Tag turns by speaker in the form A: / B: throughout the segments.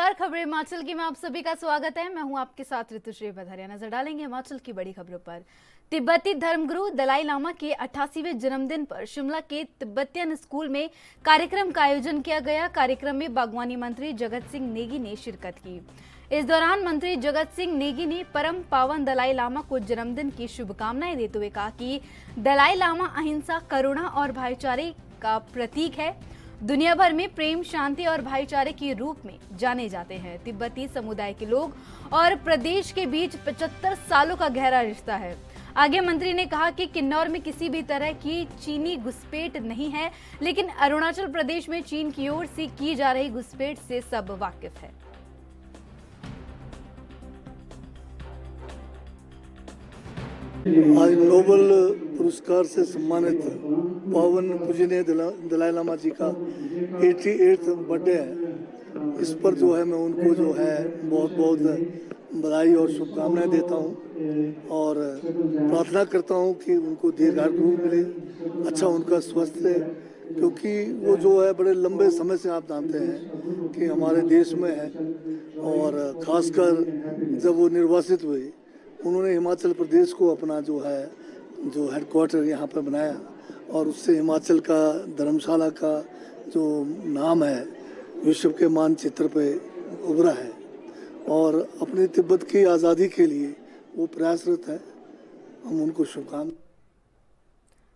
A: नमस्कार, खबरें हिमाचल की में आप सभी का स्वागत है। मैं हूं आपके साथ ऋतुश्री बधारिया। नजर डालेंगे हिमाचल की बड़ी खबरों पर। तिब्बती धर्मगुरु दलाई लामा के 88वें जन्मदिन पर शिमला के तिब्बतियन स्कूल में कार्यक्रम का आयोजन किया गया। कार्यक्रम में बागवानी मंत्री जगत सिंह नेगी ने शिरकत की। इस दौरान मंत्री जगत सिंह नेगी ने परम पावन दलाई लामा को जन्मदिन की शुभकामनाएं देते हुए कहा कि दलाई लामा अहिंसा, करुणा और भाईचारे का प्रतीक है। दुनिया भर में प्रेम, शांति और भाईचारे के रूप में जाने जाते हैं। तिब्बती समुदाय के लोग और प्रदेश के बीच 75 सालों का गहरा रिश्ता है। आगे मंत्री ने कहा कि किन्नौर में किसी भी तरह की चीनी घुसपैठ नहीं है, लेकिन अरुणाचल प्रदेश में चीन की ओर से की जा रही घुसपैठ से सब वाकिफ है।
B: आज नोबेल पुरस्कार से सम्मानित पावन पूजनीय दलाई लामा जी का 88वां बर्थडे है। इस पर जो है मैं उनको जो है बहुत बहुत बधाई और शुभकामनाएं देता हूं और प्रार्थना करता हूं कि उनको दीर्घायु मिले, अच्छा उनका स्वास्थ्य रहे, क्योंकि वो जो है बड़े लंबे समय से आप जानते हैं कि हमारे देश में है और खासकर जब वो निर्वासित हुए उन्होंने हिमाचल प्रदेश को अपना जो हेडक्वार्टर यहाँ पर बनाया और उससे हिमाचल का धर्मशाला का जो नाम है विश्व के मानचित्र पे उभरा है और अपने तिब्बत की आज़ादी के लिए वो प्रयासरत है। हम उनको शुभकामनाएं।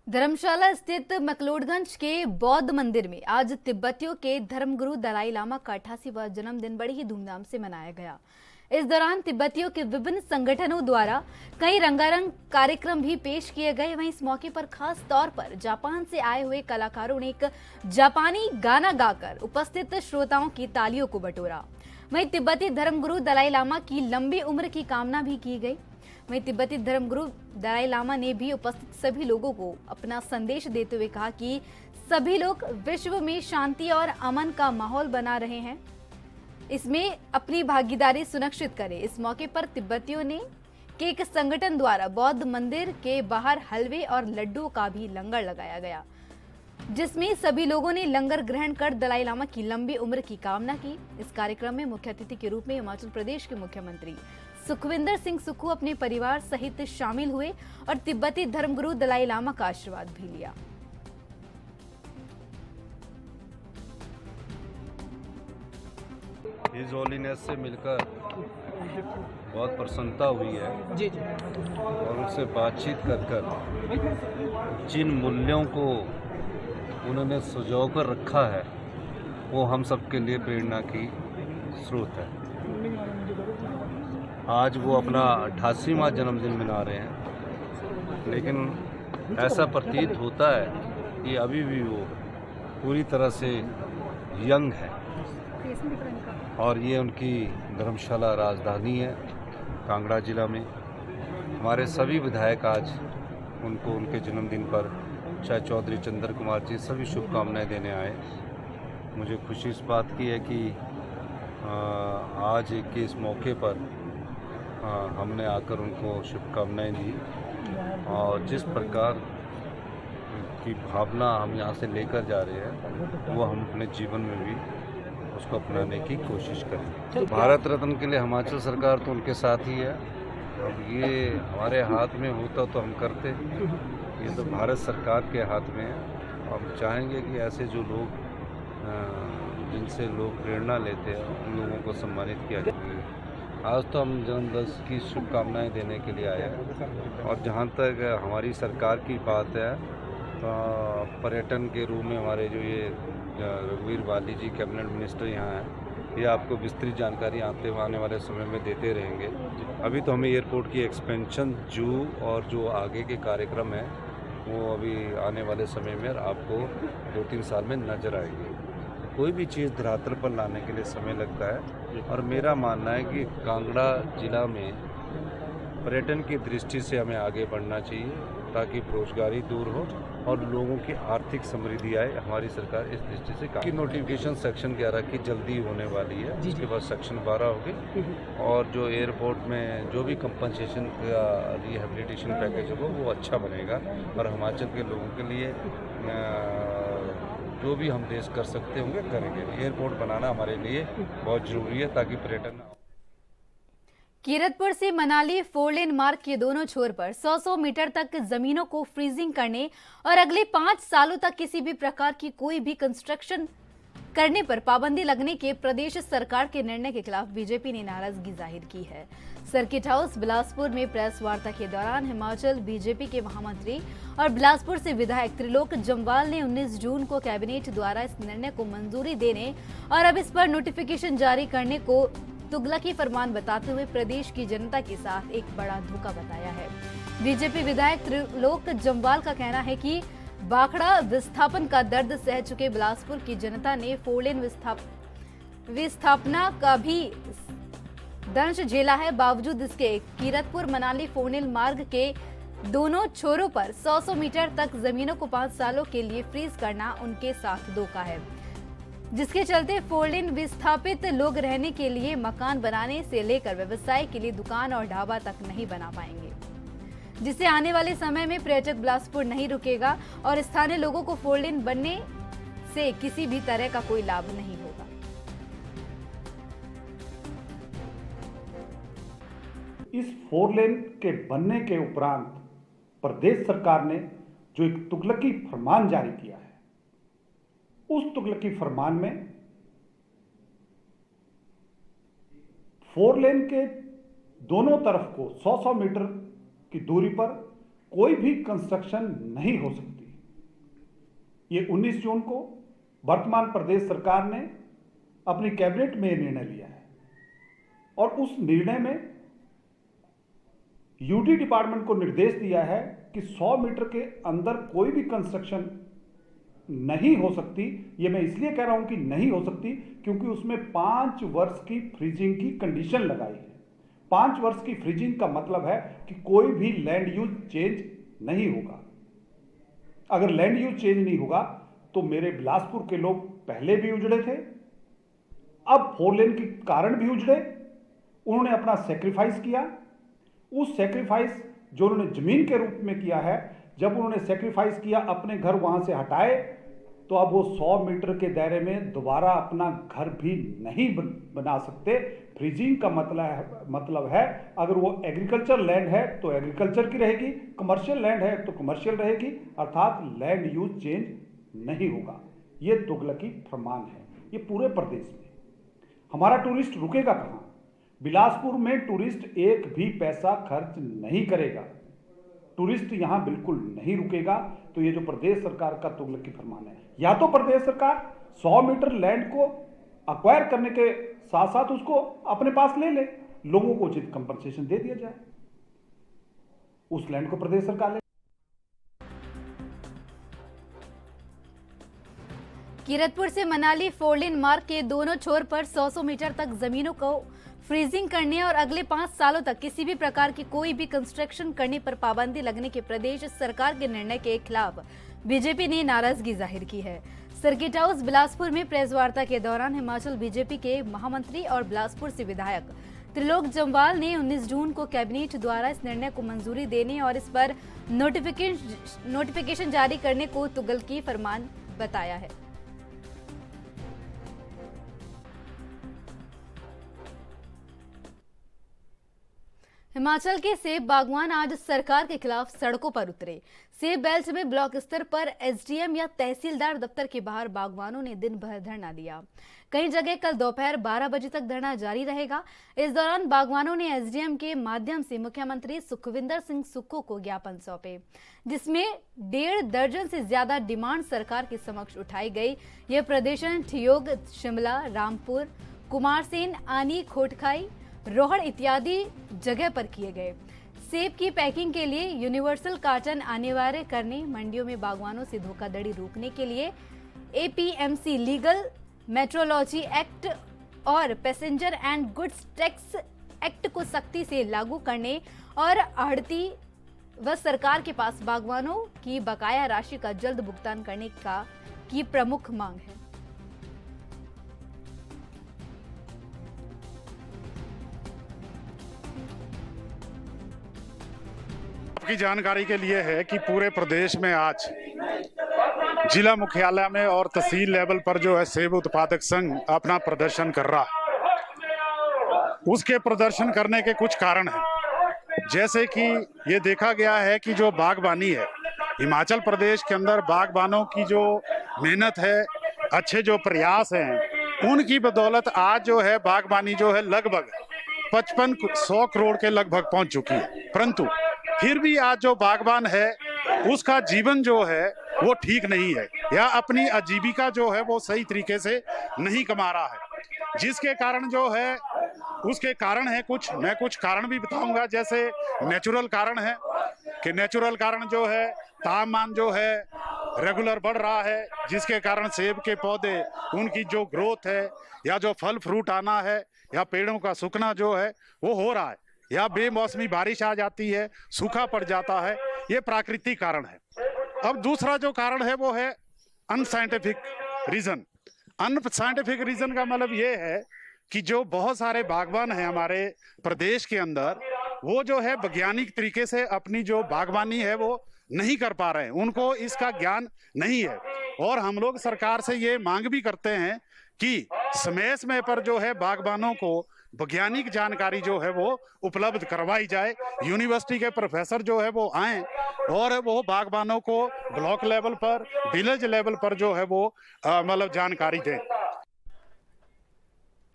A: धर्मशाला स्थित मकलोडगंज के बौद्ध मंदिर में आज तिब्बतियों के धर्मगुरु दलाई लामा का 88वां जन्मदिन बड़ी ही धूमधाम से मनाया गया। इस दौरान तिब्बतियों के विभिन्न संगठनों द्वारा कई रंगारंग कार्यक्रम भी पेश किए गए। वहीं इस मौके पर खास तौर पर जापान से आए हुए कलाकारों ने एक जापानी गाना गाकर उपस्थित श्रोताओं की तालियों को बटोरा। वहीं तिब्बती धर्मगुरु दलाई लामा की लंबी उम्र की कामना भी की गई। वहीं तिब्बती धर्मगुरु दलाई लामा ने भी उपस्थित सभी लोगों को अपना संदेश देते हुए कहा कि सभी लोग विश्व में शांति और अमन का माहौल बना रहे हैं, इसमें अपनी भागीदारी सुनिश्चित करें। इस मौके पर तिब्बतियों ने के एक संगठन द्वारा बौद्ध मंदिर के बाहर हलवे और लड्डुओं का भी लंगर लगाया गया, जिसमें सभी लोगों ने लंगर ग्रहण कर दलाई लामा की लंबी उम्र की कामना की। इस कार्यक्रम में मुख्य अतिथि के रूप में हिमाचल प्रदेश के मुख्यमंत्री सुखविंदर सिंह सुक्खू अपने परिवार सहित शामिल हुए और तिब्बती धर्मगुरु दलाई लामा का आशीर्वाद भी लिया।
C: हिज होलीनेस से मिलकर बहुत प्रसन्नता हुई है और उनसे बातचीत कर जिन मूल्यों को उन्होंने सजो कर रखा है वो हम सबके लिए प्रेरणा की स्रोत है। आज वो अपना 88वां जन्मदिन मना रहे हैं, लेकिन ऐसा प्रतीत होता है कि अभी भी वो पूरी तरह से यंग है और ये उनकी धर्मशाला राजधानी है कांगड़ा जिला में। हमारे सभी विधायक आज उनको उनके जन्मदिन पर, चाहे चौधरी चंद्र कुमार जी, सभी शुभकामनाएं देने आए। मुझे खुशी इस बात की है कि आज के इस मौके पर हमने आकर उनको शुभकामनाएं दी और जिस प्रकार की भावना हम यहाँ से लेकर जा रहे हैं वो हम अपने जीवन में भी उसको अपनाने की कोशिश करें। भारत रत्न के लिए हिमाचल सरकार तो उनके साथ ही है। अब ये हमारे हाथ में होता तो हम करते, ये तो भारत सरकार के हाथ में है। हम चाहेंगे कि ऐसे जो लोग जिनसे लोग प्रेरणा लेते हैं उन लोगों को सम्मानित किया जाए। आज तो हम जन्मदिन की शुभकामनाएं देने के लिए आए हैं और जहाँ तक हमारी सरकार की बात है, पर्यटन के रूप में हमारे जो ये रघुवीर वाली जी कैबिनेट मिनिस्टर यहाँ हैं, ये आपको विस्तृत जानकारी आने वाले समय में देते रहेंगे। अभी तो हमें एयरपोर्ट की एक्सपेंशन, जू और जो आगे के कार्यक्रम हैं वो अभी आने वाले समय में आपको 2-3 साल में नज़र आएगी। कोई भी चीज़ धरातल पर लाने के लिए समय लगता है और मेरा मानना है कि कांगड़ा जिला में पर्यटन की दृष्टि से हमें आगे बढ़ना चाहिए ताकि बेरोजगारी दूर हो और लोगों की आर्थिक समृद्धि आए। हमारी सरकार इस दृष्टि से की नोटिफिकेशन सेक्शन 11 की जल्दी होने वाली है, जिसके बाद सेक्शन 12 होगी और जो एयरपोर्ट में जो भी कंपनसेशन या रिहेबिलिटेशन पैकेज होगा वो अच्छा बनेगा और हिमाचल के लोगों के लिए जो भी हम देश कर सकते होंगे करेंगे। एयरपोर्ट बनाना हमारे लिए बहुत ज़रूरी है ताकि पर्यटन।
A: कीरतपुर से मनाली 4 लेन मार्ग के दोनों छोर पर 100 मीटर तक जमीनों को फ्रीजिंग करने और अगले 5 सालों तक किसी भी प्रकार की कोई भी कंस्ट्रक्शन करने पर पाबंदी लगने के प्रदेश सरकार के निर्णय के खिलाफ बीजेपी ने नाराजगी जाहिर की है। सर्किट हाउस बिलासपुर में प्रेस वार्ता के दौरान हिमाचल बीजेपी के महामंत्री और बिलासपुर से विधायक त्रिलोक जम्वाल ने 19 जून को कैबिनेट द्वारा इस निर्णय को मंजूरी देने और अब इस पर नोटिफिकेशन जारी करने को तुगलकी फरमान बताते हुए प्रदेश की जनता के साथ एक बड़ा धोखा बताया है। बीजेपी विधायक त्रिलोक जम्वाल का कहना है कि भाखड़ा विस्थापन का दर्द सह चुके बिलासपुर की जनता ने 4 लेन विस्थापना का भी दंश झेला है। बावजूद इसके कीरतपुर मनाली 4 लेन मार्ग के दोनों छोरों पर 100 मीटर तक जमीनों को 5 सालों के लिए फ्रीज करना उनके साथ धोखा है, जिसके चलते 4 लेन विस्थापित लोग रहने के लिए मकान बनाने से लेकर व्यवसाय के लिए दुकान और ढाबा तक नहीं बना पाएंगे, जिससे आने वाले समय में पर्यटक बिलासपुर नहीं रुकेगा और स्थानीय लोगों को 4 लेन बनने से किसी भी तरह का कोई लाभ नहीं होगा।
D: इस 4 लेन के बनने के उपरांत प्रदेश सरकार ने जो एक तुगलकी फरमान जारी किया है, उस तुगलकी फरमान में 4 लेन के दोनों तरफ को 100 मीटर की दूरी पर कोई भी कंस्ट्रक्शन नहीं हो सकती। ये 19 जून को वर्तमान प्रदेश सरकार ने अपनी कैबिनेट में निर्णय लिया है और उस निर्णय में यूटी डिपार्टमेंट को निर्देश दिया है कि 100 मीटर के अंदर कोई भी कंस्ट्रक्शन नहीं हो सकती। ये मैं इसलिए कह रहा हूं कि नहीं हो सकती क्योंकि उसमें 5 वर्ष की फ्रीजिंग की कंडीशन लगाई है। 5 वर्ष की फ्रीजिंग का मतलब है कि कोई भी लैंड यूज चेंज नहीं होगा। अगर लैंड यूज चेंज नहीं होगा तो मेरे बिलासपुर के लोग पहले भी उजड़े थे, अब 4 लेन के कारण भी उजड़े। उन्होंने अपना सेक्रीफाइस किया। उस सेक्रीफाइस जो उन्होंने जमीन के रूप में किया है, जब उन्होंने सेक्रीफाइस किया, अपने घर वहां से हटाए, तो अब वो 100 मीटर के दायरे में दोबारा अपना घर भी नहीं बना सकते। फ्रीजिंग का मतलब है अगर वो एग्रीकल्चर लैंड है तो एग्रीकल्चर की रहेगी, कमर्शियल लैंड है तो कमर्शियल रहेगी, अर्थात लैंड यूज चेंज नहीं होगा। ये तुगलकी फरमान है। ये पूरे प्रदेश में हमारा टूरिस्ट रुकेगा कहां? बिलासपुर में टूरिस्ट एक भी पैसा खर्च नहीं करेगा, टूरिस्ट यहां बिल्कुल नहीं रुकेगा। तो ये जो प्रदेश सरकार का तुगलकी फरमान है, या तो प्रदेश सरकार 100 मीटर लैंड को अक्वायर करने के साथ साथ उसको अपने पास ले ले, लोगों को उचित कंपनसेशन दे दिया जाए, उस लैंड को प्रदेश सरकार ले।
A: कीरतपुर से मनाली 4 लेन मार्ग के दोनों छोर पर 100 मीटर तक जमीनों को फ्रीजिंग करने और अगले 5 सालों तक किसी भी प्रकार की कोई भी कंस्ट्रक्शन करने पर पाबंदी लगने के प्रदेश सरकार के निर्णय के खिलाफ बीजेपी ने नाराजगी जाहिर की है। सर्किट हाउस बिलासपुर में प्रेस वार्ता के दौरान हिमाचल बीजेपी के महामंत्री और बिलासपुर से विधायक त्रिलोक जम्वाल ने 19 जून को कैबिनेट द्वारा इस निर्णय को मंजूरी देने और इस पर नोटिफिकेशन जारी करने को तुगलकी फरमान बताया है। हिमाचल के सेब बागवान आज सरकार के खिलाफ सड़कों पर उतरे। सेब बेल्ट में ब्लॉक स्तर पर एसडीएम या तहसीलदार दफ्तर के बाहर बागवानों ने दिन भर धरना दिया। कई जगह कल दोपहर 12 बजे तक धरना जारी रहेगा। इस दौरान बागवानों ने एसडीएम के माध्यम से मुख्यमंत्री सुखविंदर सिंह सुक्खू को ज्ञापन सौंपे, जिसमें 1.5 दर्जन से ज्यादा डिमांड सरकार के समक्ष उठाई गई। यह प्रदर्शन ठियोग, शिमला, रामपुर, कुमारसेन, आनी, खोटखाई, रोहड़ इत्यादि जगह पर किए गए। सेब की पैकिंग के लिए यूनिवर्सल कार्टन अनिवार्य करने, मंडियों में बागवानों से धोखाधड़ी रोकने के लिए एपीएमसी लीगल मेट्रोलॉजी एक्ट और passenger and goods tax act को सख्ती से लागू करने और आढ़ती व सरकार के पास बागवानों की बकाया राशि का जल्द भुगतान करने की प्रमुख मांग है।
E: की जानकारी के लिए है कि पूरे प्रदेश में आज जिला मुख्यालय में और तहसील लेवल पर जो है सेब उत्पादक संघ अपना प्रदर्शन कर रहा है। उसके प्रदर्शन करने के कुछ कारण हैं, जैसे कि ये देखा गया है कि जो बागबानी है हिमाचल प्रदेश के अंदर, बागबानों की जो मेहनत है, अच्छे जो प्रयास हैं, उनकी बदौलत आज जो है बागबानी जो है लगभग 5500 करोड़ के लगभग पहुंच चुकी है। परंतु फिर भी आज जो बागबान है उसका जीवन जो है वो ठीक नहीं है, या अपनी आजीविका जो है वो सही तरीके से नहीं कमा रहा है, जिसके कारण जो है उसके कारण है कुछ, मैं कुछ कारण भी बताऊंगा। जैसे नेचुरल कारण है कि नेचुरल कारण जो है तापमान जो है रेगुलर बढ़ रहा है, जिसके कारण सेब के पौधे उनकी जो ग्रोथ है या जो फल फ्रूट आना है या पेड़ों का सूखना जो है वो हो रहा है, या बेमौसमी बारिश आ जाती है, सूखा पड़ जाता है, ये प्राकृतिक कारण है। अब दूसरा जो कारण है वो है अनसाइंटिफिक रीजन। अनसाइंटिफिक रीजन का मतलब ये है कि जो बहुत सारे बागबान हैं हमारे प्रदेश के अंदर, वो जो है वैज्ञानिक तरीके से अपनी जो बागबानी है वो नहीं कर पा रहे हैं, उनको इसका ज्ञान नहीं है। और हम लोग सरकार से ये मांग भी करते हैं कि समय समय पर जो है बागबानों को वैज्ञानिक जानकारी जो है वो उपलब्ध करवाई जाए। यूनिवर्सिटी के प्रोफेसर जो है वो आए और वो बागबानों को ब्लॉक लेवल पर, विलेज लेवल पर जो है वो मतलब जानकारी दें।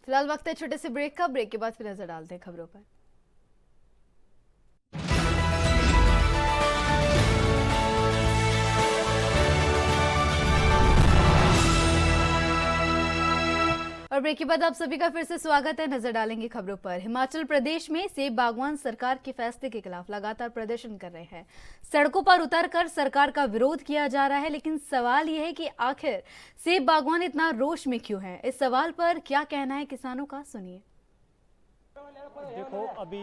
A: फिलहाल वक्त है छोटे से ब्रेक का। ब्रेक के बाद फिर नजर डालते हैं खबरों पर। और ब्रेक के बाद आप सभी का फिर से स्वागत है। नजर डालेंगे खबरों पर। हिमाचल प्रदेश में सेब बागवान सरकार के फैसले के खिलाफ लगातार प्रदर्शन कर रहे हैं। सड़कों पर उतरकर सरकार का विरोध किया जा रहा है, लेकिन सवाल यह है कि आखिर सेब बागवान इतना रोष में क्यों हैं? इस सवाल पर क्या कहना है किसानों का, सुनिए।
F: देखो, अभी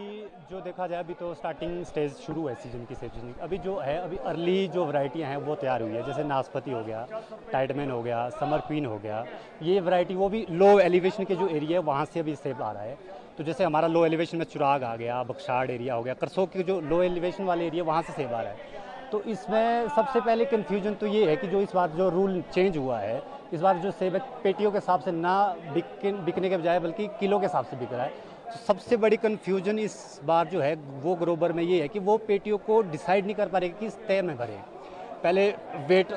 F: जो देखा जाए, अभी तो स्टार्टिंग स्टेज शुरू है सीजन की, सेब सीजन। अभी जो है, अभी अर्ली जो वैरायटियां हैं वो तैयार हुई है, जैसे नाशपाती हो गया, टाइडमैन हो गया, समर क्वीन हो गया। ये वैरायटी वो भी लो एलिवेशन के जो एरिया है वहाँ से अभी सेब आ रहा है। तो जैसे हमारा लो एलिवेशन में चुराग आ गया, बक्साड़ एरिया हो गया, करसोग के जो लो एलिवेशन वाले एरिया वहाँ से सेब आ रहा है। तो इसमें सबसे पहले कन्फ्यूजन तो ये है कि जो इस बार जो रूल चेंज हुआ है, इस बार जो सेब पेटियों के हिसाब से ना बिकने के बजाय बल्कि किलो के हिसाब से बिक रहा है। तो सबसे बड़ी कन्फ्यूजन इस बार जो है वो ग्रोवर में ये है कि वो पेटियों को डिसाइड नहीं कर पा रहे कि किस तय में भरें। पहले वेट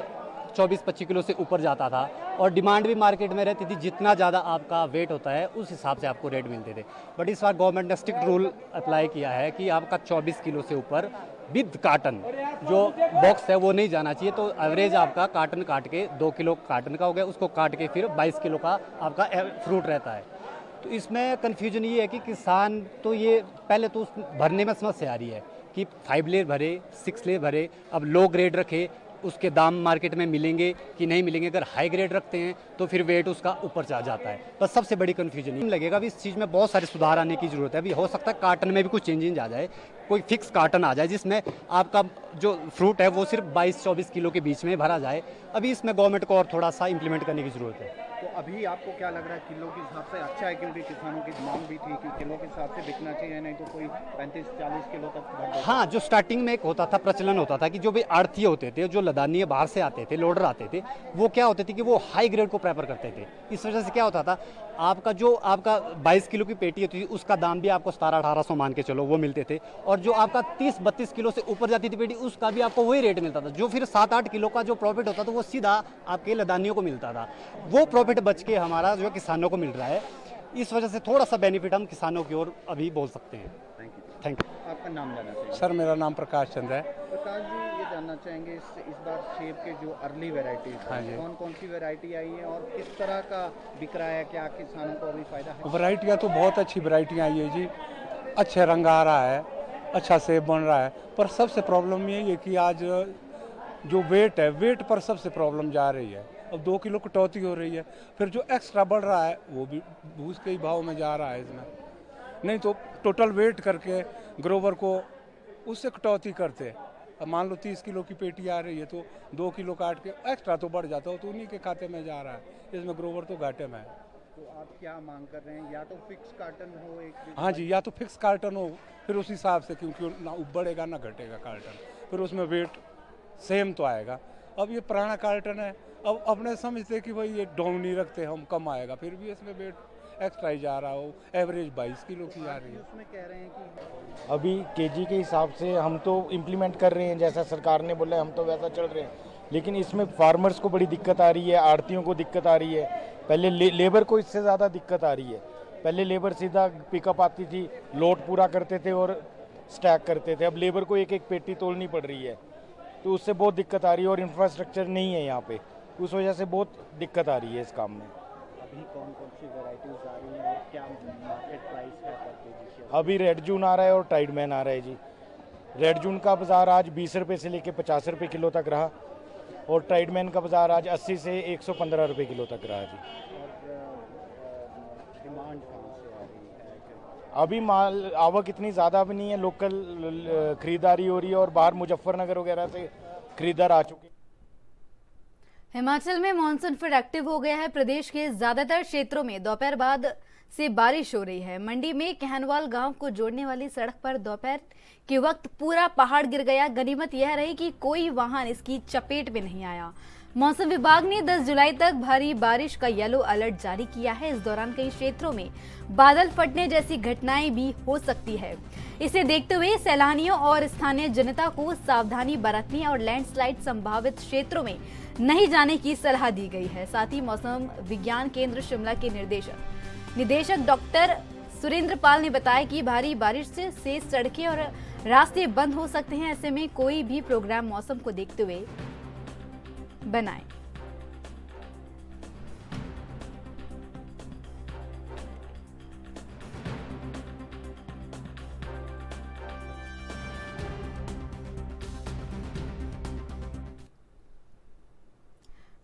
F: 24-25 किलो से ऊपर जाता था और डिमांड भी मार्केट में रहती थी, जितना ज़्यादा आपका वेट होता है उस हिसाब से आपको रेट मिलते थे। बट इस बार गवर्नमेंट ने स्ट्रिक्ट रूल अप्लाई किया है कि आपका 24 किलो से ऊपर विद कार्टन जो बॉक्स है वो नहीं जाना चाहिए। तो एवरेज आपका कार्टन काट के 2 किलो कार्टन का हो गया, उसको काट के फिर 22 किलो का आपका फ्रूट रहता है। तो इसमें कन्फ्यूजन ये है कि किसान तो ये पहले तो उस भरने में समस्या आ रही है कि 5 लेयर भरे, 6 लेयर भरे, अब लो ग्रेड रखे, उसके दाम मार्केट में मिलेंगे कि नहीं मिलेंगे। अगर हाई ग्रेड रखते हैं तो फिर वेट उसका ऊपर जा जाता है। बस सबसे बड़ी कन्फ्यूजन ये लगेगा। अभी इस चीज़ में बहुत सारे सुधार आने की ज़रूरत है। अभी हो सकता है कार्टन में भी कुछ चेंजिंग आ जाए, कोई फिक्स कार्टन आ जाए जिसमें आपका जो फ्रूट है वो सिर्फ 22-24 किलो के बीच में भरा जाए। अभी इसमें गवर्नमेंट को और थोड़ा सा इंप्लीमेंट करने की ज़रूरत है।
G: तो अभी आपको क्या लग रहा है, किलो के हिसाब से अच्छा है? क्योंकि किसानों की मांग भी थी कि किलो के हिसाब से बिकना चाहिए, नहीं तो कोई 35-40 किलो तक बढ़ जाता।
F: हाँ, जो स्टार्टिंग में एक होता था, प्रचलन होता था कि जो भी आड़ती होते थे, जो लदानी बाहर से आते थे, लोडर आते थे, वो क्या होते थे कि वो हाई ग्रेड को प्रेफर करते थे। इस वजह से क्या होता था, आपका 22 किलो की पेटी होती थी उसका दाम भी आपको 1700-1800 मान के चलो वो मिलते थे, और जो आपका 30-32 किलो से ऊपर जाती थी पेटी उसका भी आपको वही रेट मिलता था। जो फिर 7-8 किलो का जो प्रॉफिट होता था वो सीधा आपके लदानियों को मिलता था। वो प्रॉफिट बच के हमारा जो किसानों को मिल रहा है। इस वजह से थोड़ा सा बेनिफिट हम किसानों की ओर अभी बोल सकते हैं। Thank you.
G: आपका नाम जानना चाहिए?
H: सर, मेरा नाम प्रकाश चंद्र है।
G: प्रकाश जी, ये जानना चाहेंगे इस बार सेब के जो अर्ली वेराइटीज हैं, कौन कौन सी वेराइटी आई है और किस तरह का बिक रहा है? क्या किसानों को अभी फायदा है?
H: वैरायटियाँ तो बहुत अच्छी वैरायटियाँ आई है जी, अच्छे रंग आ रहा है, अच्छा सेब बन रहा है। पर सबसे प्रॉब्लम ये है कि आज जो वेट है, वेट पर सबसे प्रॉब्लम जा रही है। अब 2 किलो कटौती हो रही है, फिर जो एक्स्ट्रा बढ़ रहा है वो भी भूस के ही भाव में जा रहा है इसमें। नहीं तो टोटल वेट करके ग्रोवर को उससे कटौती करते। अब मान लो 30 किलो की पेटी आ रही है तो 2 किलो काट के एक्स्ट्रा तो बढ़ जाता हो, तो उन्हीं के खाते में जा रहा है। इसमें ग्रोवर तो घाटे में है।
G: तो आप क्या मांग कर रहे हैं? या तो फिक्स कार्टन हो एक?
H: हाँ जी, या तो फिक्स कार्टन हो, फिर उस हिसाब से, क्योंकि ना बढ़ेगा ना घटेगा कार्टन, फिर उसमें वेट सेम तो आएगा। अब ये पुराना कार्टन है, अब अपने समझते कि भाई ये डाउन नहीं रखते हम, कम आएगा, फिर भी इसमें वेट एक्स्ट्रा ही जा रहा हो, एवरेज 22 किलो की आ रही है।
G: उसमें कह रहे हैं कि
I: अभी केजी के हिसाब से हम तो इम्प्लीमेंट कर रहे हैं, जैसा सरकार ने बोला हम तो वैसा चल रहे हैं, लेकिन इसमें फार्मर्स को बड़ी दिक्कत आ रही है, आड़तियों को दिक्कत आ रही है, पहले लेबर को इससे ज़्यादा दिक्कत आ रही है। पहले लेबर सीधा पिकअप आती थी, लोड पूरा करते थे और स्टैक करते थे, अब लेबर को एक एक पेटी तोड़नी पड़ रही है, तो उससे बहुत दिक्कत आ रही है और इंफ्रास्ट्रक्चर नहीं है यहाँ पे, उस वजह से बहुत दिक्कत आ रही है इस काम में।
G: अभी कौन कौन सी वैरायटीज आ रही हैं और क्या मार्केट प्राइस है पर केजी?
I: अभी रेड जून आ रहा है और टाइडमैन आ रहा है जी। रेड जून का बाज़ार आज 20 रुपये से लेके 50 रुपये किलो तक रहा और टाइडमैन का बाज़ार आज 80 से 115 रुपये किलो तक रहा जी।
G: डिमांड कहाँ से आ रही है?
I: अभी माल आवक इतनी ज़्यादा भी नहीं है, लोकल खरीदारी हो रही है और बाहर मुजफ्फरनगर वगैरह से खरीदार आ चुके।
A: हिमाचल में मानसून फिर एक्टिव हो गया है। प्रदेश के ज्यादातर क्षेत्रों में दोपहर बाद से बारिश हो रही है। मंडी में कहनवाल गांव को जोड़ने वाली सड़क पर दोपहर के वक्त पूरा पहाड़ गिर गया। गनीमत यह रही कि कोई वाहन इसकी चपेट में नहीं आया। मौसम विभाग ने 10 जुलाई तक भारी बारिश का येलो अलर्ट जारी किया है। इस दौरान कई क्षेत्रों में बादल फटने जैसी घटनाएं भी हो सकती है। इसे देखते हुए सैलानियों और स्थानीय जनता को सावधानी बरतने और लैंडस्लाइड संभावित क्षेत्रों में नहीं जाने की सलाह दी गई है। साथ ही मौसम विज्ञान केंद्र शिमला के निदेशक डॉक्टर सुरेंद्र पाल ने बताया कि भारी बारिश से सड़कें और रास्ते बंद हो सकते हैं। ऐसे में कोई भी प्रोग्राम मौसम को देखते हुए बनाएं।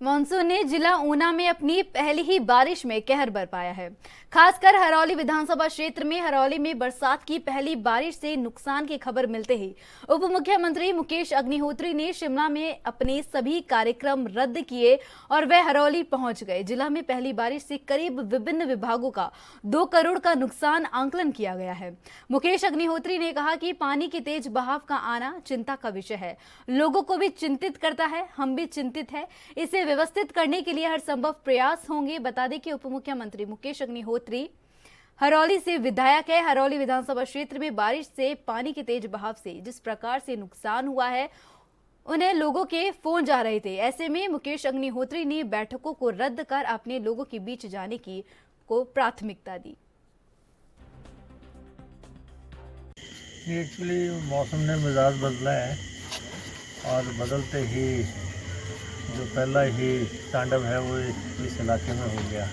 A: मानसून ने जिला ऊना में अपनी पहली ही बारिश में कहर बरपाया है। खासकर हरौली विधानसभा क्षेत्र में हरौली में बरसात की पहली बारिश से नुकसान की खबर मिलते ही उप मुख्यमंत्री मुकेश अग्निहोत्री ने शिमला में अपने सभी कार्यक्रम रद्द किए और वह हरौली पहुंच गए। जिला में पहली बारिश से करीब विभिन्न विभागों का 2 करोड़ का नुकसान आंकलन किया गया है। मुकेश अग्निहोत्री ने कहा कि पानी के तेज बहाव का आना चिंता का विषय है, लोगों को भी चिंतित करता है, हम भी चिंतित है। इसे व्यवस्थित करने के लिए हर संभव प्रयास होंगे। बता दें कि उप मुख्यमंत्री मुकेश अग्निहोत्री हरौली से विधायक है। हरौली विधानसभा क्षेत्र में बारिश से पानी के तेज बहाव से जिस प्रकार से नुकसान हुआ है, उन्हें लोगों के फोन जा रहे थे। ऐसे में मुकेश अग्निहोत्री ने बैठकों को रद्द कर अपने लोगों के बीच जाने की को प्राथमिकता दी।
J: एक्चुअली मौसम ने मिजाज बदला है और बदलते ही जो पहला ही तांडव है वो इस इलाके में हो गया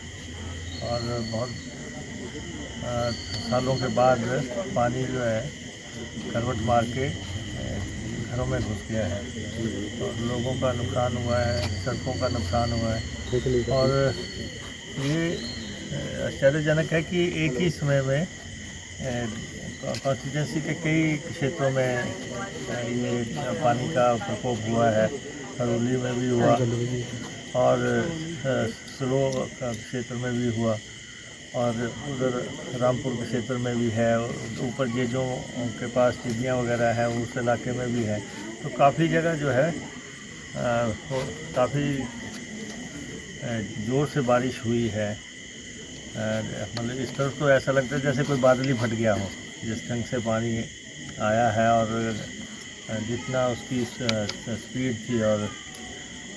J: और बहुत सालों के बाद पानी जो है करवट मार के घरों में घुस गया है और लोगों का नुकसान हुआ है, सड़कों का नुकसान हुआ है। और ये आश्चर्यजनक है कि एक ही समय में कॉन्स्टिट्यूंसी के कई क्षेत्रों में ये पानी का प्रकोप हुआ है। हरौली में भी हुआ और स्लो क्षेत्र में भी हुआ और उधर रामपुर के क्षेत्र में भी है। ऊपर ये जो उनके पास टिड्डियाँ वगैरह है उस इलाके में भी है। तो काफ़ी जगह जो है काफ़ी ज़ोर से बारिश हुई है। मतलब इस तरफ तो ऐसा लगता है जैसे कोई बादल ही फट गया हो, जिस ढंग से पानी आया है और जितना उसकी स्पीड थी और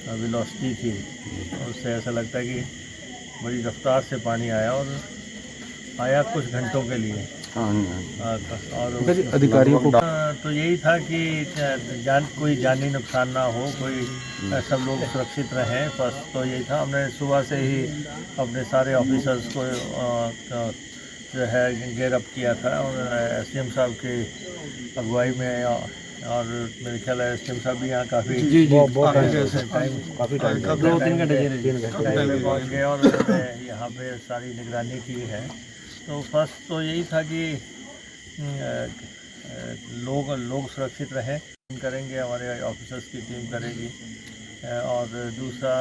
J: वेलोसिटी थी उससे ऐसा लगता है कि बड़ी रफ्तार से पानी आया और आया कुछ घंटों के लिए। और अधिकारियों को तो यही था कि कोई जानी नुकसान ना हो, कोई सब लोग सुरक्षित रहें। फर्स्ट तो यही था। हमने सुबह से ही अपने सारे ऑफिसर्स को जो है गेयर अप किया था और एसडीएम साहब की अगुवाई में और मेरे ख्याल है एसडीएम साहब भी यहाँ काफ़ी टाइम 2-3 घंटे में पहुँच गए और यहाँ पे सारी निगरानी की है। तो फर्स्ट तो यही था कि लोग सुरक्षित रहें, करेंगे हमारे ऑफिसर्स की टीम करेगी। और दूसरा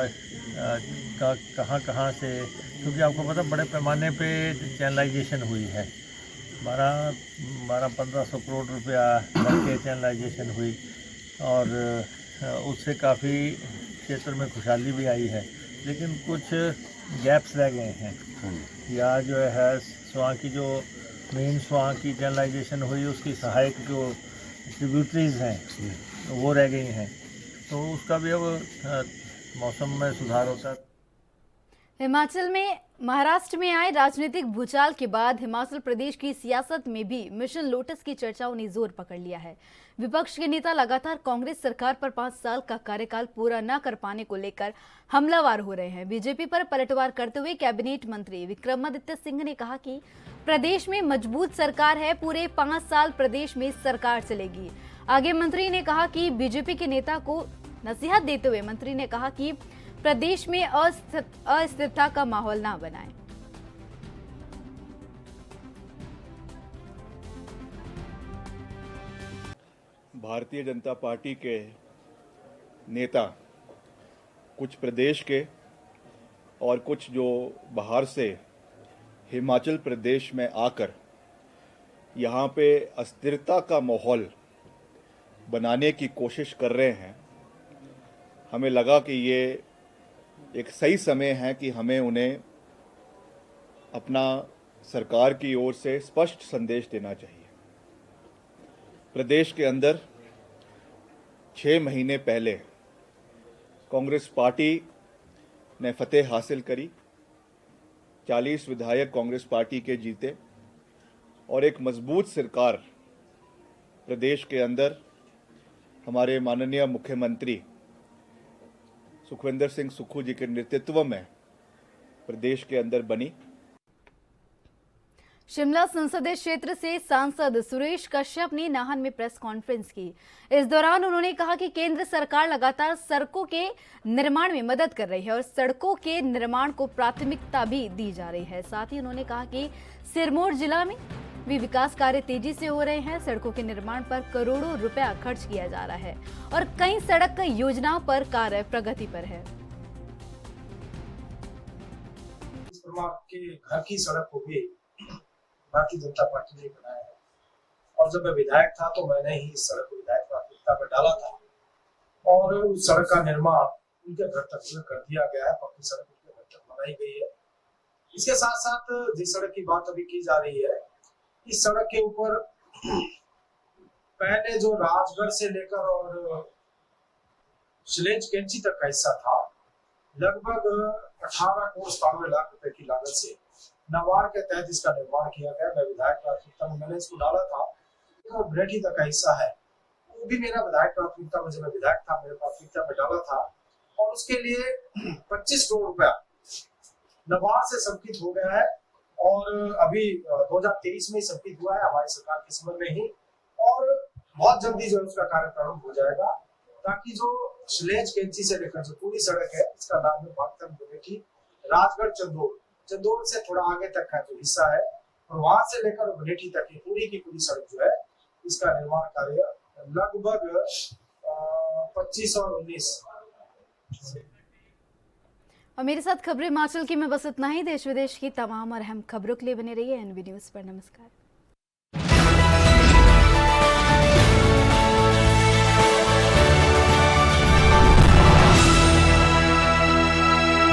J: कहाँ से, क्योंकि आपको पता बड़े पैमाने पे चैनलाइजेशन हुई है। 1200-1500 करोड़ रुपया लग के चैनलाइजेशन हुई और उससे काफ़ी क्षेत्र में खुशहाली भी आई है, लेकिन कुछ गैप्स रह गए हैं। या जो है स्वां की जो मेन स्वां की चैनलाइजेशन हुई, उसकी सहायक जो ट्रिब्यूटरीज हैं वो रह गई हैं, तो उसका भी अब मौसम में सुधार होता है।
A: हिमाचल में महाराष्ट्र में आए राजनीतिक भूचाल के बाद हिमाचल प्रदेश की सियासत में भी मिशन लोटस की चर्चाओं ने जोर पकड़ लिया है। विपक्ष के नेता लगातार कांग्रेस सरकार पर 5 साल का कार्यकाल पूरा न कर पाने को लेकर हमलावर हो रहे हैं। बीजेपी पर पलटवार करते हुए कैबिनेट मंत्री विक्रमादित्य सिंह ने कहा कि प्रदेश में मजबूत सरकार है, पूरे 5 साल प्रदेश में सरकार चलेगी। आगे मंत्री ने कहा कि बीजेपी के नेता को नसीहत देते हुए मंत्री ने कहा कि प्रदेश में अस्थिरता का माहौल ना बनाए।
K: भारतीय जनता पार्टी के नेता कुछ प्रदेश के और कुछ जो बाहर से हिमाचल प्रदेश में आकर यहाँ पे अस्थिरता का माहौल बनाने की कोशिश कर रहे हैं। हमें लगा कि ये एक सही समय है कि हमें उन्हें अपना सरकार की ओर से स्पष्ट संदेश देना चाहिए। प्रदेश के अंदर 6 महीने पहले कांग्रेस पार्टी ने फतेह हासिल करी, 40 विधायक कांग्रेस पार्टी के जीते और एक मजबूत सरकार प्रदेश के अंदर हमारे माननीय मुख्यमंत्री सुखविंदर सिंह सुक्खू जी के नेतृत्व में प्रदेश के अंदर बनी।
A: शिमला संसदीय क्षेत्र से सांसद सुरेश कश्यप ने नाहन में प्रेस कॉन्फ्रेंस की। इस दौरान उन्होंने कहा कि केंद्र सरकार लगातार सड़कों के निर्माण में मदद कर रही है और सड़कों के निर्माण को प्राथमिकता भी दी जा रही है। साथ ही उन्होंने कहा कि सिरमौर जिला में भी विकास कार्य तेजी से हो रहे हैं। सड़कों के निर्माण पर करोड़ों रुपया खर्च किया जा रहा है और कई सड़क योजनाओं पर कार्य प्रगति पर है।
L: के घर की सड़क को भी भारतीय जनता पार्टी ने बनाया है और जब मैं विधायक था तो मैंने ही इस सड़क को विधायक प्राथमिकता में डाला था और उस सड़क का निर्माण उनके घर तक कर दिया गया है। पक्की सड़क उनके घर तक बनाई गई है। इसके साथ साथ जिस सड़क की बात अभी की जा रही है, इस सड़क के ऊपर पहले जो राजगढ़ से लेकर और शिलेंज कैंची तक का हिस्सा था, लगभग 18 करोड़ 97 लाख रुपए की लागत से नवार के तहत इसका निर्माण किया गया। मैं विधायक प्राथमिकता में मैंने इसको डाला था। तो ब्रेठी तक का हिस्सा है, वो भी मेरा विधायक प्राथमिकता में, जब मैं विधायक था मेरे प्राथमिकता में डाला था और उसके लिए 25 करोड़ रुपया नवार से संकित हो गया है और अभी 2023 में संकित हुआ है हमारी सरकार के समय में ही, और बहुत जल्दी जो है उसका कार्य प्रारंभ हो जाएगा, ताकि जो शिलेंज कैंची से लेकर जो पूरी सड़क है, इसका नाम है भागतम बुलेठी, राजगढ़ चंदोल से थोड़ा आगे तक का जो हिस्सा है और वहां से लेकर बुलेठी तक की पूरी सड़क जो है, इसका निर्माण कार्य लगभग 25 और 19।
A: और मेरे साथ खबरें हिमाचल की में बस इतना ही। देश विदेश की तमाम और अहम खबरों के लिए बने रहिए एनवी न्यूज पर। नमस्कार।